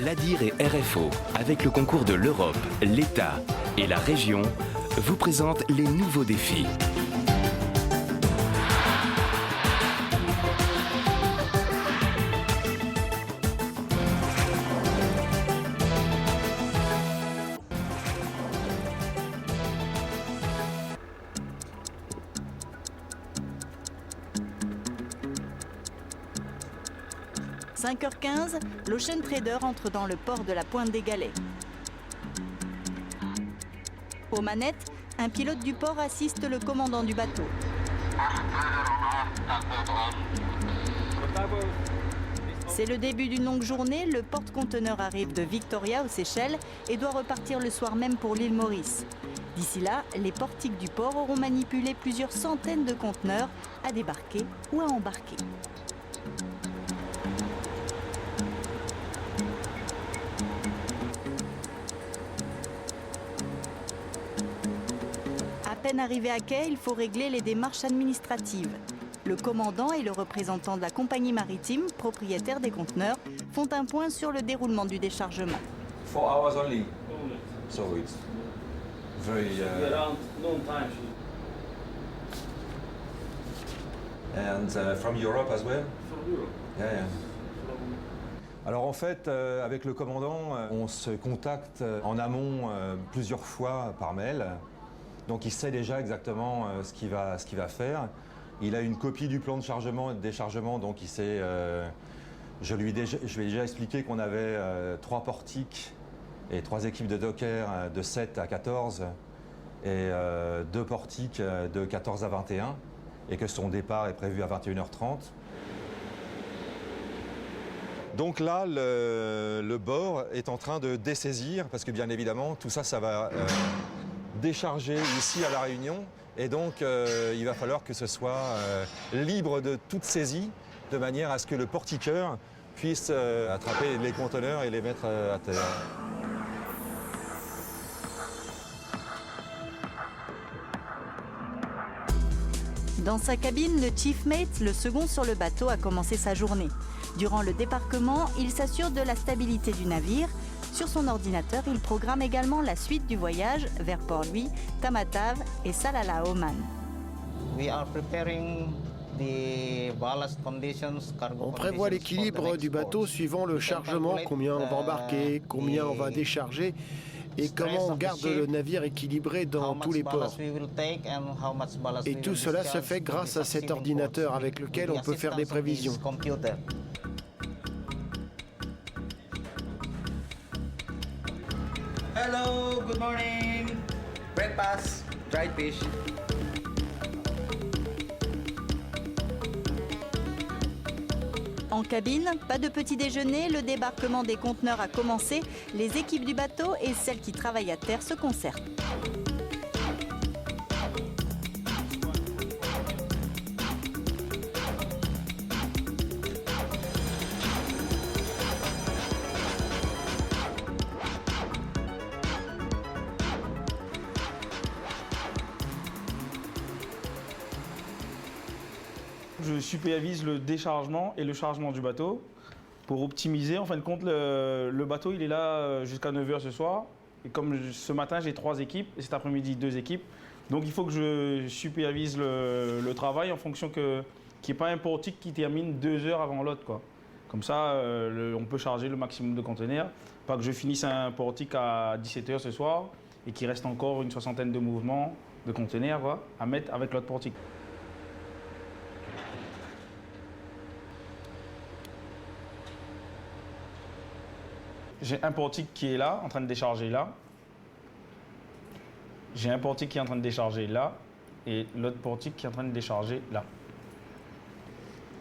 l'ADIR et RFO, avec le concours de l'Europe, l'État et la région, vous présentent les nouveaux défis. « 5h15, l'Ocean Trader entre dans le port de la Pointe des Galets. Aux manettes, un pilote du port assiste le commandant du bateau. C'est le début d'une longue journée, le porte-conteneur arrive de Victoria aux Seychelles et doit repartir le soir même pour l'île Maurice. D'ici là, les portiques du port auront manipulé plusieurs centaines de conteneurs à débarquer ou à embarquer. À peine arrivé à quai, il faut régler les démarches administratives. Le commandant et le représentant de la compagnie maritime, propriétaire des conteneurs, font un point sur le déroulement du déchargement. 4 hours only. So it's very Around long time. and from Europe as well. From Europe. Yeah. Alors en fait, avec le commandant, on se contacte en amont plusieurs fois par mail. Donc il sait déjà exactement ce qu'il va faire. Il a une copie du plan de chargement et de déchargement, donc il sait. Je lui ai déjà expliqué qu'on avait 3 portiques et 3 équipes de dockers de 7 à 14 et 2 portiques de 14 à 21 et que son départ est prévu à 21h30. Donc là, le bord est en train de dessaisir parce que bien évidemment, tout ça, ça va décharger ici à La Réunion. Et donc, il va falloir que ce soit libre de toute saisie, de manière à ce que le portiqueur puisse attraper les conteneurs et les mettre à terre. Dans sa cabine, le chief mate, le second sur le bateau, a commencé sa journée. Durant le débarquement, il s'assure de la stabilité du navire. Sur son ordinateur, il programme également la suite du voyage vers Port-Louis, Tamatave et Salalah, Oman. On prévoit l'équilibre du bateau suivant le chargement, combien on va embarquer, combien on va décharger et comment on garde le navire équilibré dans tous les ports. Et tout cela se fait grâce à cet ordinateur avec lequel on peut faire des prévisions. Hello, good morning. Breakfast, dried fish. En cabine, pas de petit déjeuner, le débarquement des conteneurs a commencé. Les équipes du bateau et celles qui travaillent à terre se concertent. Je supervise le déchargement et le chargement du bateau pour optimiser. En fin de compte, le bateau il est là jusqu'à 9h ce soir. Et comme ce matin j'ai 3 équipes et cet après-midi 2 équipes, donc il faut que je supervise le travail en fonction qu'il n'y ait pas un portique qui termine 2 heures avant l'autre, quoi. Comme ça, on peut charger le maximum de conteneurs. Pas que je finisse un portique à 17h ce soir et qu'il reste encore une 60aine de mouvements de conteneurs, quoi, à mettre avec l'autre portique. J'ai un portique qui est là, en train de décharger là. J'ai un portique qui est en train de décharger là. Et l'autre portique qui est en train de décharger là.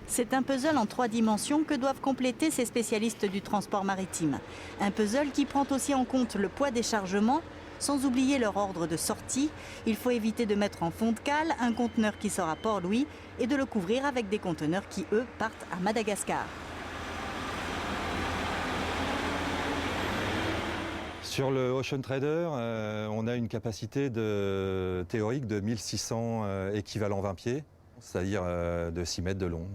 C'est un puzzle en 3 dimensions que doivent compléter ces spécialistes du transport maritime. Un puzzle qui prend aussi en compte le poids des chargements, sans oublier leur ordre de sortie. Il faut éviter de mettre en fond de cale un conteneur qui sort à Port-Louis et de le couvrir avec des conteneurs qui, eux, partent à Madagascar. Sur le Ocean Trader, on a une capacité théorique de 1600 équivalents 20 pieds, c'est-à-dire de 6 mètres de long,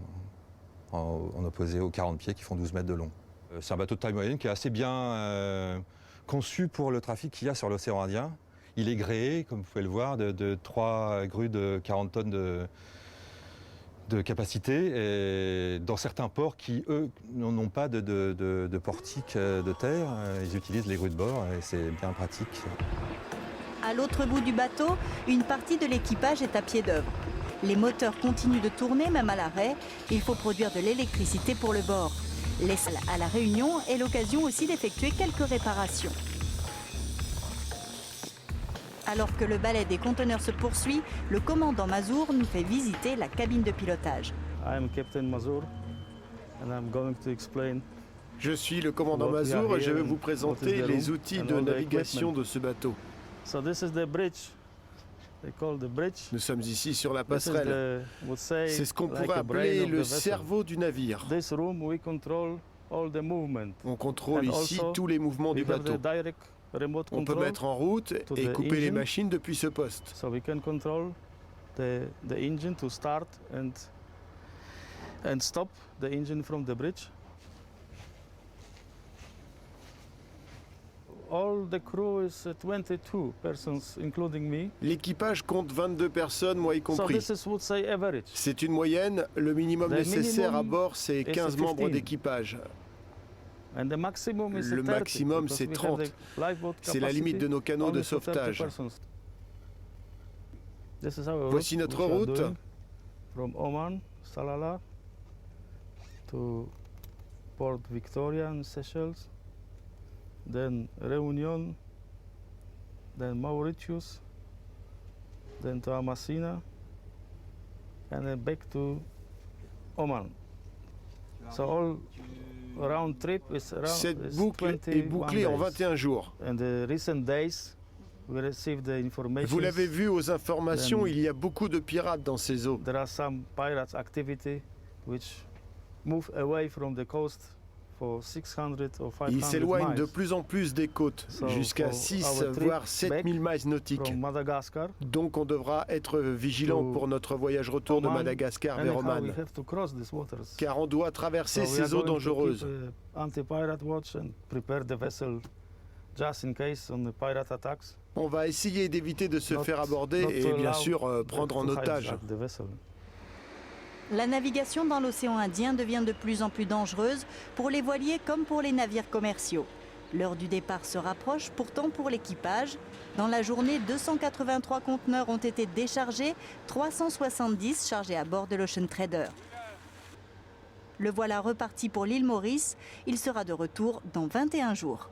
en opposé aux 40 pieds qui font 12 mètres de long. C'est un bateau de taille moyenne qui est assez bien conçu pour le trafic qu'il y a sur l'océan Indien. Il est gréé, comme vous pouvez le voir, de 3 grues de 40 tonnes de capacité. Et dans certains ports qui, eux, n'ont pas de portique de terre, ils utilisent les grues de bord et c'est bien pratique. À l'autre bout du bateau, une partie de l'équipage est à pied d'œuvre. Les moteurs continuent de tourner même à l'arrêt. Il faut produire de l'électricité pour le bord. L'escale à La Réunion est l'occasion aussi d'effectuer quelques réparations. Alors que le balai des conteneurs se poursuit, le commandant Mazur nous fait visiter la cabine de pilotage. Je suis le commandant Mazur et je vais vous présenter les outils de navigation de ce bateau. Nous sommes ici sur la passerelle. C'est ce qu'on pourrait appeler le cerveau du navire. On contrôle ici tous les mouvements du bateau. On peut mettre en route et couper les machines depuis ce poste. L'équipage compte 22 personnes, moi y compris. C'est une moyenne. Le minimum nécessaire à bord, c'est 15 membres d'équipage. Le maximum, c'est 30. C'est la limite de nos canaux de sauvetage. Voici notre route. From Oman, Salalah, to Port Victoria and Seychelles, then Réunion, then Mauritius, then to Amasina, and then back to Oman. So all round trip is around. Cette boucle est bouclée en 21 jours. And the recent days, we received the information. Vous l'avez vu aux informations, il y a beaucoup de pirates dans ces eaux. There are some pirates activity which move away from the coast for 600 or 500 Ils s'éloignent miles. de plus en plus des côtes, jusqu'à for 6 our trip voire 7000 miles nautiques. From Madagascar, Donc on devra être vigilant pour notre voyage retour de Oman, Madagascar vers anyhow, Oman. we have to cross these waters. Car on doit traverser So we are ces eaux going to dangereuses. keep, anti-pirate watch and prepare the vessel just in case on the pirate attacks. On va essayer d'éviter de se Not- faire aborder not et to bien allow sûr them prendre en to otage. hijack the vessel. La navigation dans l'océan Indien devient de plus en plus dangereuse pour les voiliers comme pour les navires commerciaux. L'heure du départ se rapproche pourtant pour l'équipage. Dans la journée, 283 conteneurs ont été déchargés, 370 chargés à bord de l'Ocean Trader. Le voilà reparti pour l'île Maurice. Il sera de retour dans 21 jours.